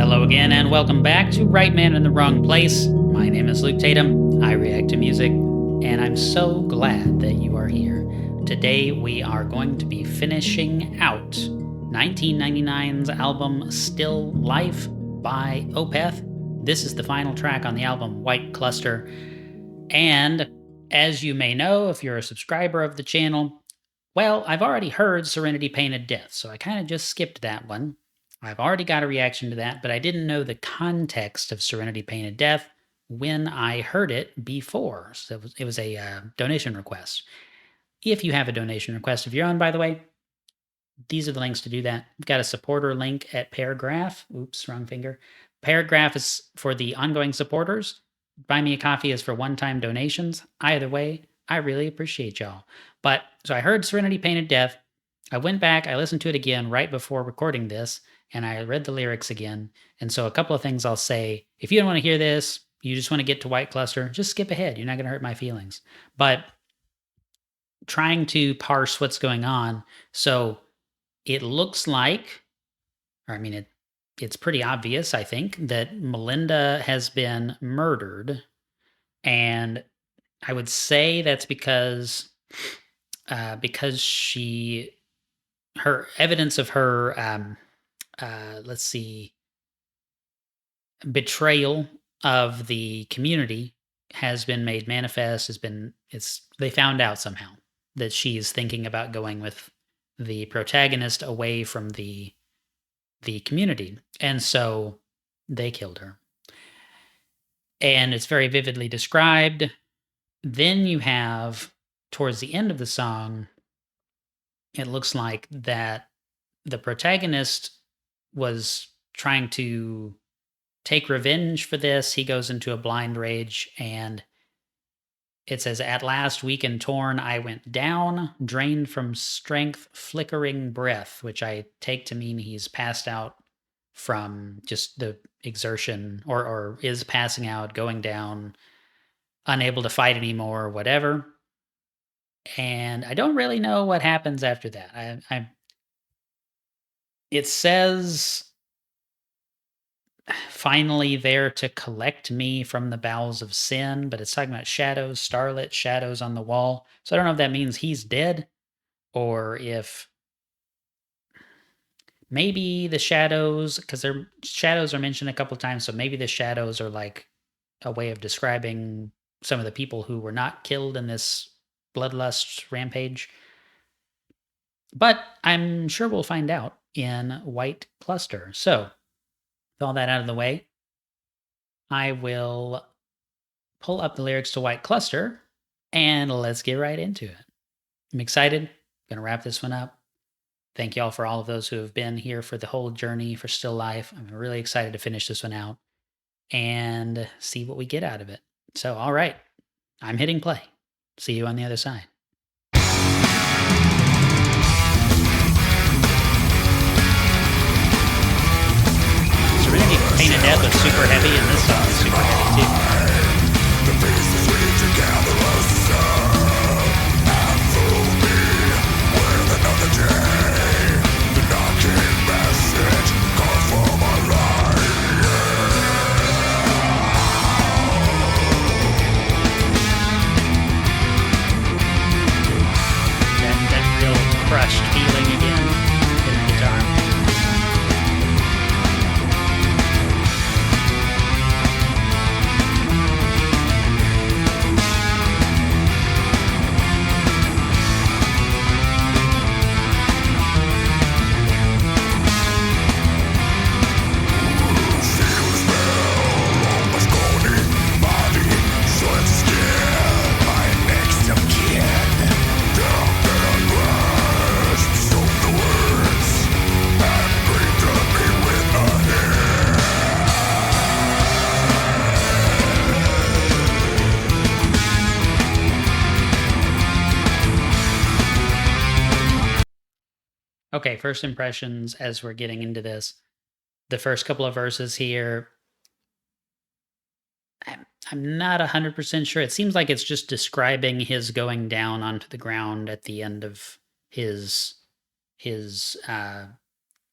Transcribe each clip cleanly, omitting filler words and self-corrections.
Hello again, and welcome back to Right Man in the Wrong Place. My name is Luke Tatum. I react to music, and I'm so glad that you are here. Today, we are going to be finishing out 1999's album Still Life by Opeth. This is the final track on the album White Cluster. And as you may know, if you're a subscriber of the channel, well, I've already heard Serenity Painted Death, so I kind of just skipped that one. I've already got a reaction to that, but I didn't know the context of Serenity Painted Death when I heard it before. So it was a donation request. If you have a donation request of your own, by the way, these are the links to do that. We've got a supporter link at Paragraph. Oops, wrong finger. Paragraph is for the ongoing supporters. Buy Me a Coffee is for one-time donations. Either way, I really appreciate y'all. But so I heard Serenity Painted Death. I went back, I listened to it again right before recording this, and I read the lyrics again. And so a couple of things I'll say. If you don't want to hear this, you just want to get to White Cluster, just skip ahead. You're not going to hurt my feelings. But trying to parse what's going on. So it looks like, or I mean, it's pretty obvious, I think, that Melinda has been murdered. And I would say that's because her evidence of her, let's see, betrayal of the community has been made manifest, they found out somehow that she's thinking about going with the protagonist away from the community. And so they killed her. And it's very vividly described. Then you have, towards the end of the song, it looks like that the protagonist was trying to take revenge for this. He goes into a blind rage, and it says, "At last, weak and torn, I went down, drained from strength, flickering breath," which I take to mean he's passed out from just the exertion, or is passing out, going down, unable to fight anymore, whatever. And I don't really know what happens after that. It says, "Finally there to collect me from the bowels of sin," but it's talking about shadows, starlit shadows on the wall. So I don't know if that means he's dead, or if maybe the shadows, because shadows are mentioned a couple times, so maybe the shadows are like a way of describing some of the people who were not killed in this bloodlust rampage. But I'm sure we'll find out in White Cluster. So, with all that out of the way, I will pull up the lyrics to White Cluster, and let's get right into it. I'm excited. Gonna wrap this one up. Thank you all for all of those who have been here for the whole journey for Still Life. I'm really excited to finish this one out and see what we get out of it. So, all right, I'm hitting play. See you on the other side. Serenity Painted Death was super heavy, and this song is super heavy too. That real crushed feeling again in the guitar. Okay, first impressions as we're getting into this. The first couple of verses here, I'm not 100% sure. It seems like it's just describing his going down onto the ground at the end of his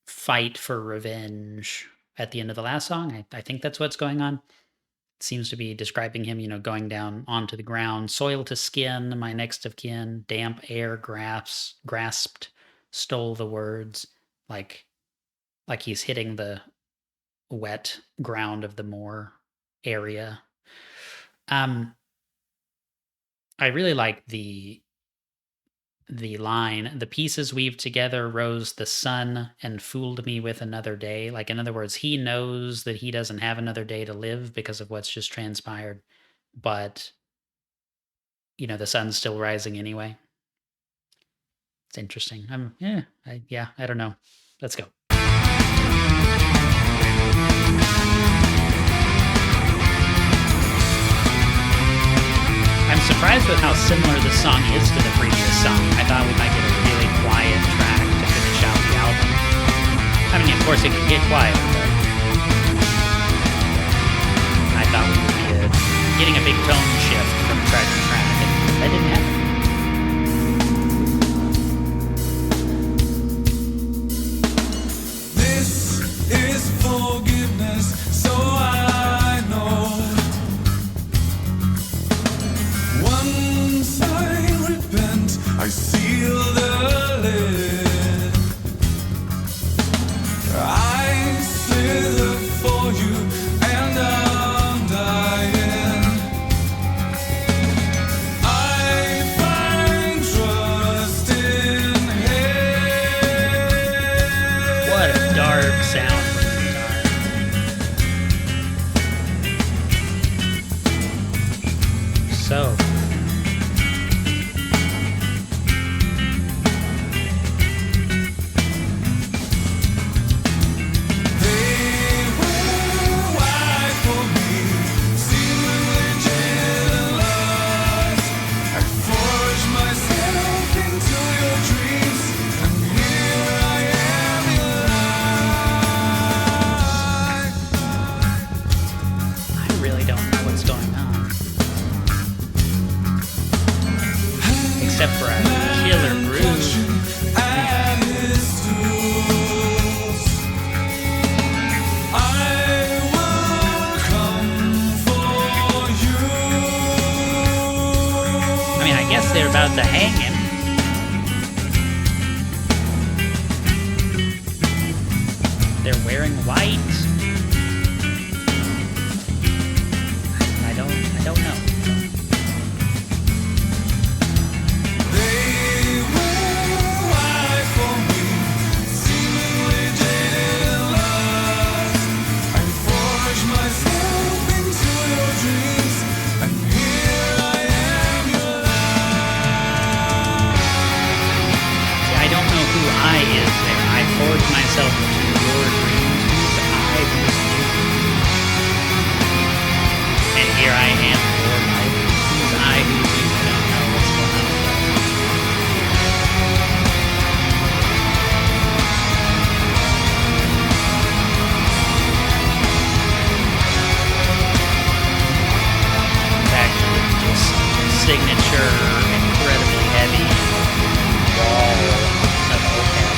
fight for revenge at the end of the last song. I think that's what's going on. It seems to be describing him, going down onto the ground, soil to skin, my next of kin, damp air grasped, stole the words, like he's hitting the wet ground of the moor area. I really like the line, the pieces weaved together rose the sun and fooled me with another day. Like, in other words, he knows that he doesn't have another day to live because of what's just transpired, but the sun's still rising anyway. It's interesting. I don't know. Let's go. I'm surprised with how similar this song is to the previous song. I thought we might get a really quiet track to finish out the album. I mean, of course it could get quiet, but I thought we would be getting a big tone shift from track to track, and that didn't happen. This is forgiveness, so I know. Once I repent, I seal the lid. I slither for you, and I'm dying. I find trust in Him. What a dark sound from the guitar. So except for a killer groove. I mean, I guess they're about to hang him. They're wearing white. I don't know. Forge myself into your dreams, whose I was you. And here I am, your life, whose I who's you. I don't know what's going on. Back to the just signature, incredibly heavy wall of Opeth.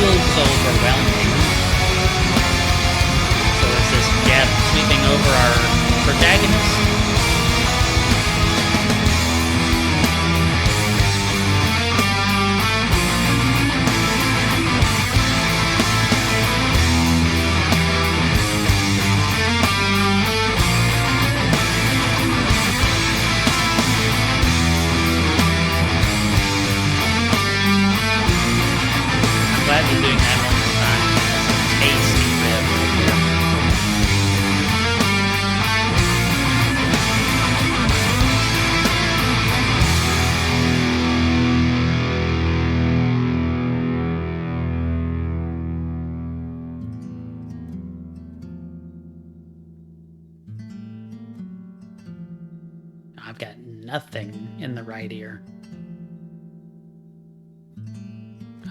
Feels overwhelming. So is this death sweeping over our protagonist? Glad you're doing that one more time. Tasty rib. I've got nothing in the right ear.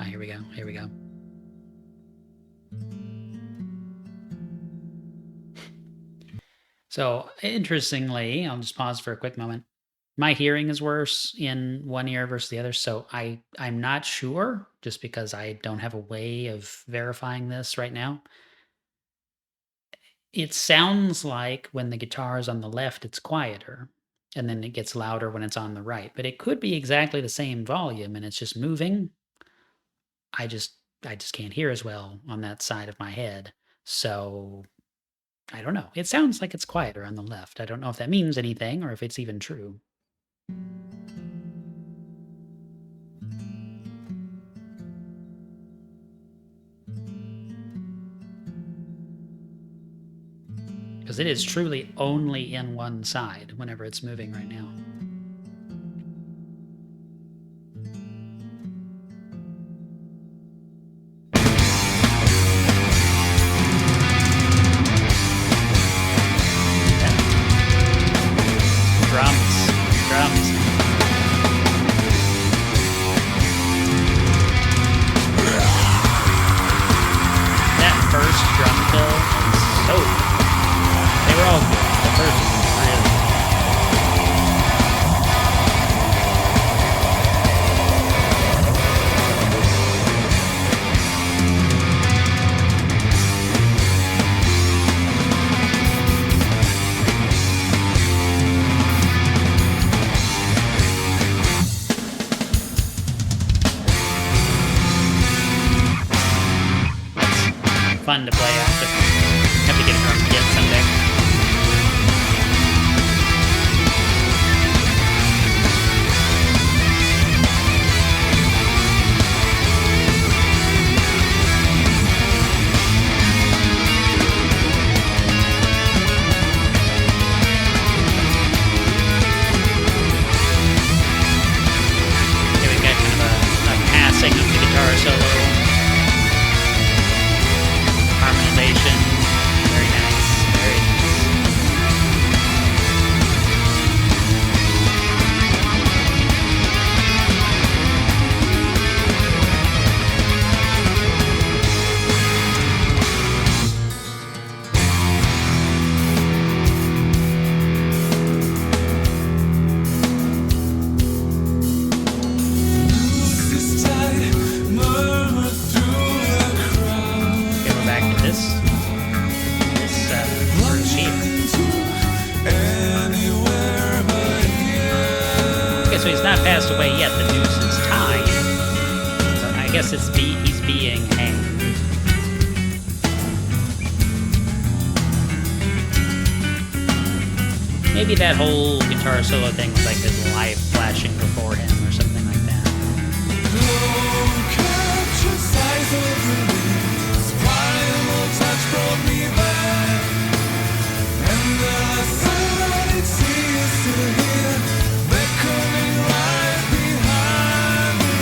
Here we go. Here we go. So, interestingly, I'll just pause for a quick moment. My hearing is worse in one ear versus the other, so I'm not sure just because I don't have a way of verifying this right now. It sounds like when the guitar is on the left, it's quieter, and then it gets louder when it's on the right, but it could be exactly the same volume and it's just moving. I just can't hear as well on that side of my head. So I don't know. It sounds like it's quieter on the left. I don't know if that means anything or if it's even true. Because it is truly only in one side whenever it's moving right now. Drums. That first drum fill is so good. They were all good. The first one was really good. Fun to play after. Have to get a drum kit someday. Here we got kind of a passing of the guitar solo. Harmonization. Very nice. Very nice. This tide murmur through the crowd. Okay, we're back to this first sheet. Anywhere but here. Okay, so he's not passed away yet. The noose is tied. So I guess he's being hanged. Maybe that whole guitar solo thing was like his life flashing before him or something like that. Don't catch a size of release. Primal touch brought me back. And the sunlight seems to hear. They're coming right behind me.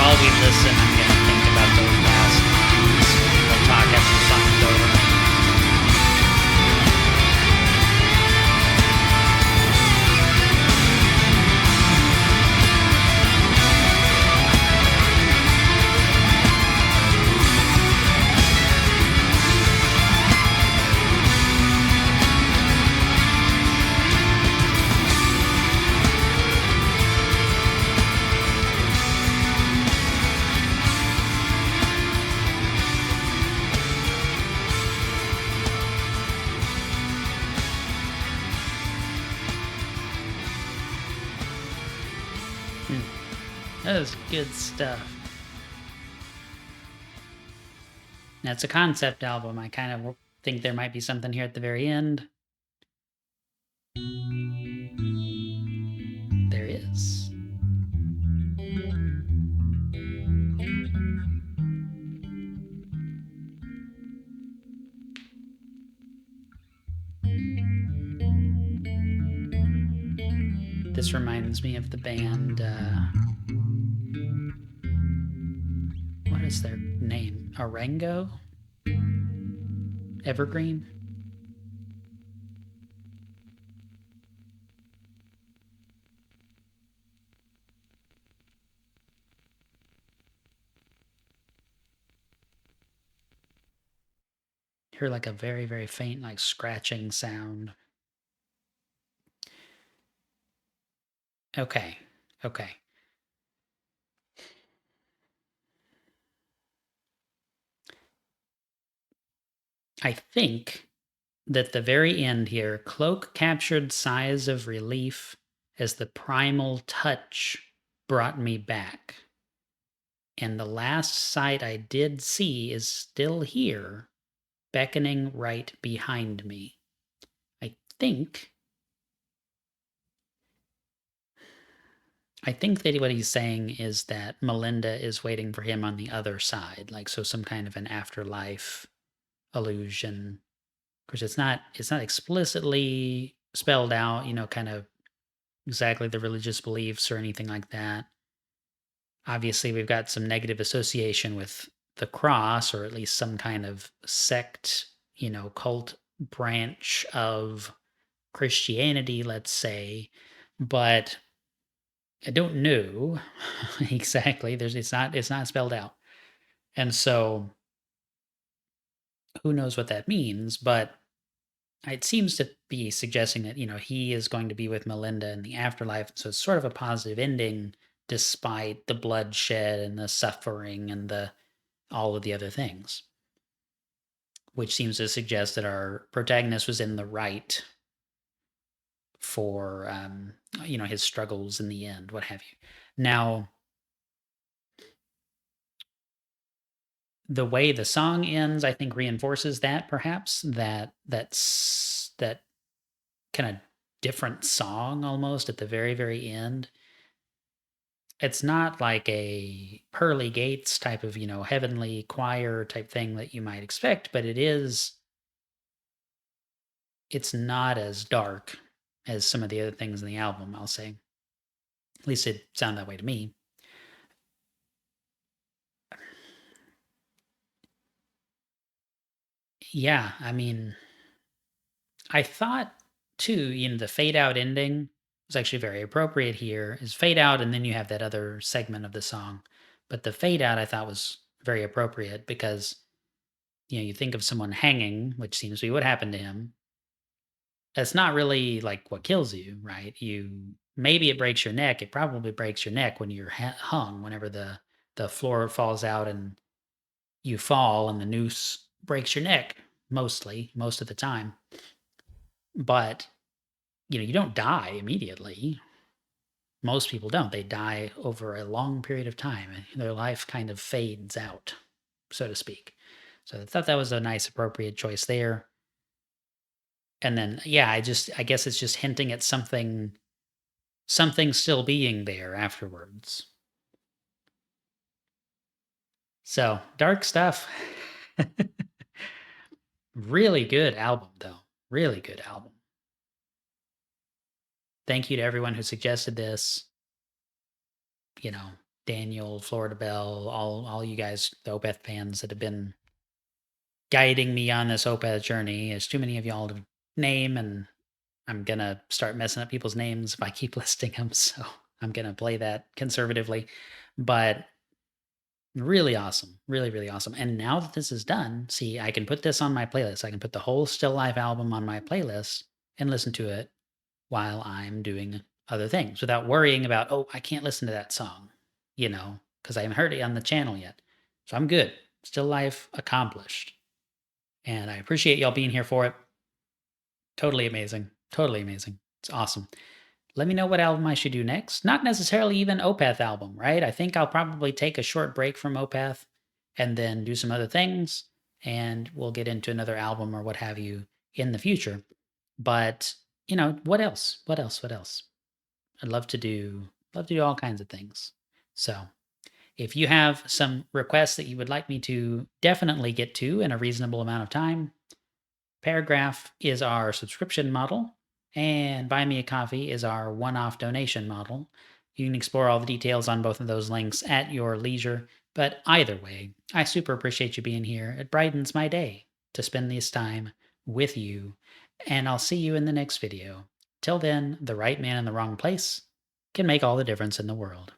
While we listen, I'm going to think about those last keys. We'll talk after the song is over. That was good stuff. Now, it's a concept album. I kind of think there might be something here at the very end. There is. This reminds me of the band, what is their name? Orango? Evergreen? Hear like a very, very faint, like scratching sound. Okay. Okay. I think that the very end here, Cloak captured sighs of relief as the primal touch brought me back. And the last sight I did see is still here, beckoning right behind me. I think that what he's saying is that Melinda is waiting for him on the other side, like so some kind of an afterlife illusion. Of course, it's not explicitly spelled out, kind of exactly the religious beliefs or anything like that. Obviously, we've got some negative association with the cross, or at least some kind of sect, cult branch of Christianity, let's say. But I don't know exactly. It's not spelled out. And so who knows what that means, but it seems to be suggesting that, he is going to be with Melinda in the afterlife. So it's sort of a positive ending despite the bloodshed and the suffering and the all of the other things, which seems to suggest that our protagonist was in the right for his struggles in the end, what have you. Now, the way the song ends, I think, reinforces that perhaps that kind of different song almost at the very, very end. It's not like a pearly gates type of, heavenly choir type thing that you might expect, but it's not as dark as some of the other things in the album, I'll say. At least it sounded that way to me. Yeah, I mean, I thought too, the fade out ending was actually very appropriate here. Is fade out and then you have that other segment of the song. But the fade out I thought was very appropriate because you think of someone hanging, which seems to be what happened to him. That's not really like what kills you, right? Maybe it breaks your neck. It probably breaks your neck when you're hung whenever the floor falls out and you fall and the noose breaks your neck most of the time. But you don't die immediately. Most people don't. They die over a long period of time. And their life kind of fades out, so to speak. So I thought that was a nice, appropriate choice there. And then, yeah, I guess it's just hinting at something still being there afterwards. So dark stuff. Really good album, though. Really good album. Thank you to everyone who suggested this. Daniel, Florida Bell, all you guys, the Opeth fans that have been guiding me on this Opeth journey. There's too many of y'all to name, and I'm gonna start messing up people's names if I keep listing them. So I'm gonna play that conservatively, but really awesome, really, really awesome. And now that this is done, see, I can put this on my playlist. I can put the whole Still Life album on my playlist and listen to it while I'm doing other things without worrying about, oh, I can't listen to that song, because I haven't heard it on the channel yet. So I'm good. Still Life accomplished. And I appreciate y'all being here for it. Totally amazing. Totally amazing. It's awesome. Let me know what album I should do next. Not necessarily even Opeth album, right? I think I'll probably take a short break from Opeth and then do some other things, and we'll get into another album or what have you in the future. But, what else? What else? What else? I'd love to do all kinds of things. So, if you have some requests that you would like me to definitely get to in a reasonable amount of time, Paragraph is our subscription model, and Buy Me a Coffee is our one-off donation model. You can explore all the details on both of those links at your leisure, but either way, I super appreciate you being here. It brightens my day. to spend this time with you, and I'll see you in the next video. Till then, the right man in the wrong place can make all the difference in the world.